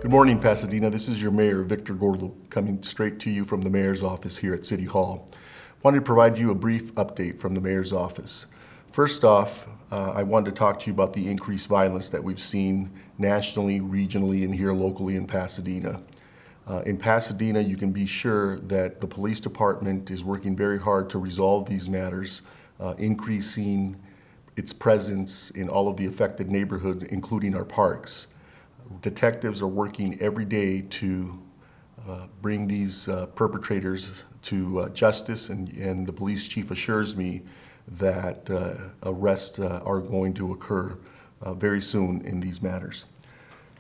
Good morning, Pasadena. This is your Mayor, Victor Gordo, coming straight to you from the Mayor's office here at City Hall. Wanted to provide you a brief update from the Mayor's office. First off, I wanted to talk to you about the increased violence that we've seen nationally, regionally, and here locally in Pasadena. In Pasadena, you can be sure that the police department is working very hard to resolve these matters, increasing its presence in all of the affected neighborhoods, including our parks. Detectives are working every day to bring these perpetrators to justice, and the police chief assures me that arrests are going to occur very soon in these matters.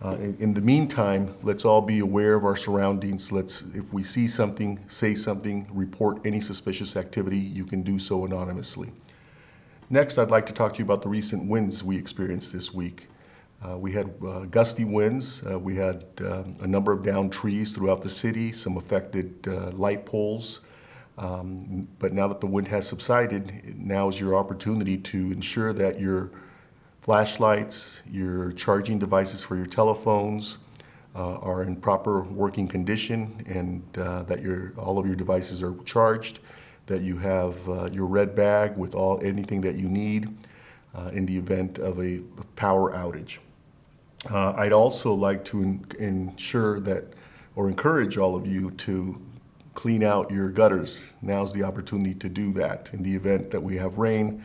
In the meantime, let's all be aware of our surroundings. If we see something, say something, report any suspicious activity. You can do so anonymously. Next, I'd like to talk to you about the recent winds we experienced this week. We had gusty winds. We had a number of downed trees throughout the city, some affected light poles. But now that the wind has subsided, now is your opportunity to ensure that your flashlights, your charging devices for your telephones are in proper working condition, and that all of your devices are charged, that you have your red bag with anything that you need in the event of a power outage. I'd also like to encourage all of you to clean out your gutters. Now's the opportunity to do that. In the event that we have rain,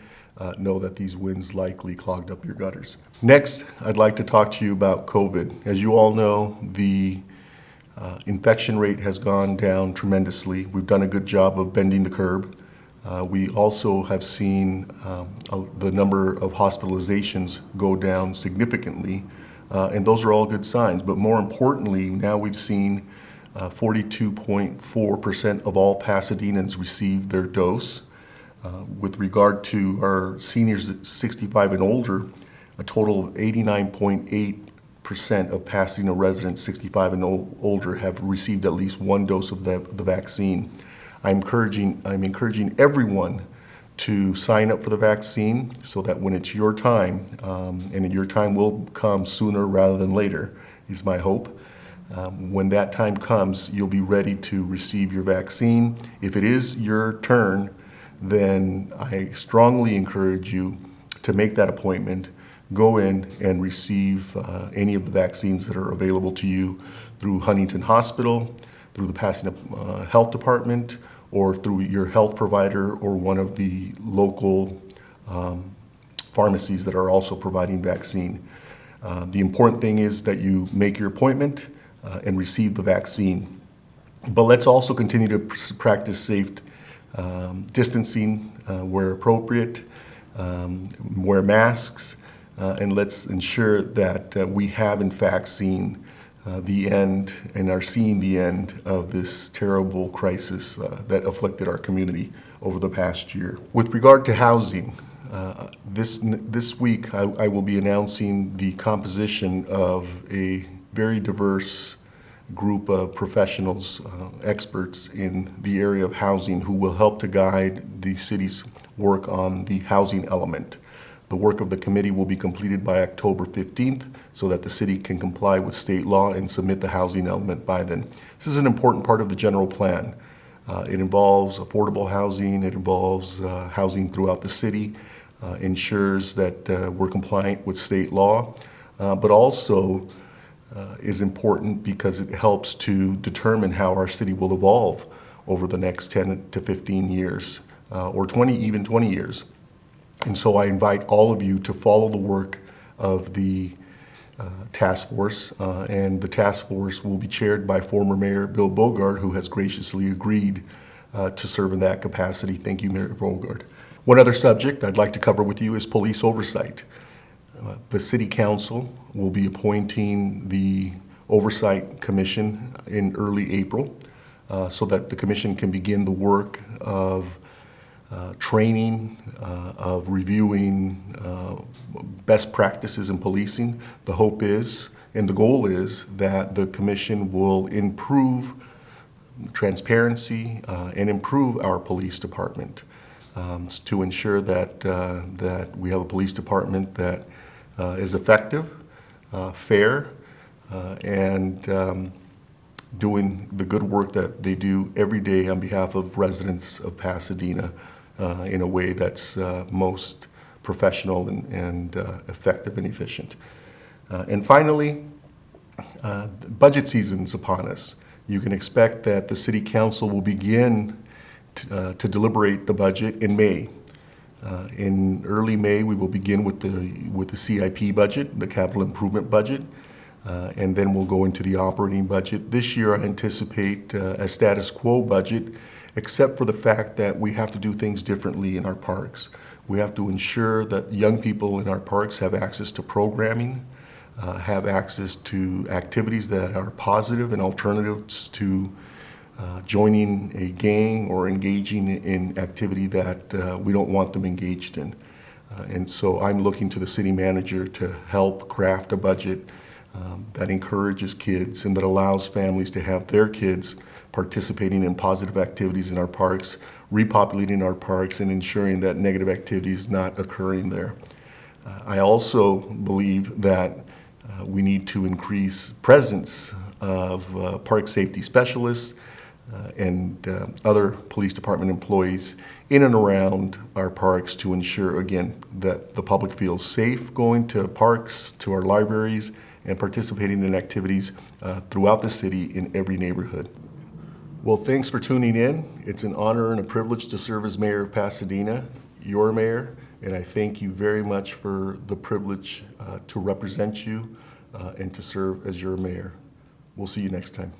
know that these winds likely clogged up your gutters. Next, I'd like to talk to you about COVID. As you all know, the infection rate has gone down tremendously. We've done a good job of bending the curve. We also have seen the number of hospitalizations go down significantly. And those are all good signs. But more importantly, now we've seen 42.4% of all Pasadenans receive their dose. With regard to our seniors 65 and older, a total of 89.8% of Pasadena residents 65 and older have received at least one dose of the vaccine. I'm encouraging everyone to sign up for the vaccine so that when it's your time, and your time will come sooner rather than later, is my hope. When that time comes, you'll be ready to receive your vaccine. If it is your turn, then I strongly encourage you to make that appointment, go in and receive any of the vaccines that are available to you through Huntington Hospital, through the Pasadena Health Department, or through your health provider or one of the local pharmacies that are also providing vaccine. The important thing is that you make your appointment and receive the vaccine. But let's also continue to practice safe distancing where appropriate, wear masks, and let's ensure that we have in fact seen the end and are seeing the end of this terrible crisis that afflicted our community over the past year. With regard to housing, this week I will be announcing the composition of a very diverse group of professionals, experts in the area of housing who will help to guide the city's work on the housing element. The work of the committee will be completed by October 15th so that the city can comply with state law and submit the housing element by then. This is an important part of the general plan. It involves affordable housing, it involves housing throughout the city, ensures that we're compliant with state law, but also is important because it helps to determine how our city will evolve over the next 10 to 15 years, or 20 years. And so I invite all of you to follow the work of the task force, and the task force will be chaired by former Mayor Bill Bogard, who has graciously agreed to serve in that capacity. Thank you, Mayor Bogard. One other subject I'd like to cover with you is police oversight. The City Council will be appointing the Oversight Commission in early April so that the Commission can begin the work of training, of reviewing best practices in policing. The hope is, and the goal is, that the Commission will improve transparency and improve our police department to ensure that we have a police department that is effective, fair, and doing the good work that they do every day on behalf of residents of Pasadena in a way that's most professional and effective and efficient. And finally, budget season's upon us. You can expect that the City Council will begin to deliberate the budget in May. In early May, we will begin with the CIP budget, the capital improvement budget, and then we'll go into the operating budget. This year, I anticipate a status quo budget, except for the fact that we have to do things differently in our parks. We have to ensure that young people in our parks have access to programming, have access to activities that are positive and alternatives to joining a gang or engaging in activity that we don't want them engaged in. And so I'm looking to the city manager to help craft a budget that encourages kids and that allows families to have their kids participating in positive activities in our parks, repopulating our parks, and ensuring that negative activity is not occurring there. I also believe that we need to increase presence of park safety specialists and other police department employees in and around our parks to ensure, again, that the public feels safe going to parks, to our libraries, and participating in activities throughout the city in every neighborhood. Well, thanks for tuning in. It's an honor and a privilege to serve as mayor of Pasadena, your mayor, and I thank you very much for the privilege to represent you and to serve as your mayor. We'll see you next time.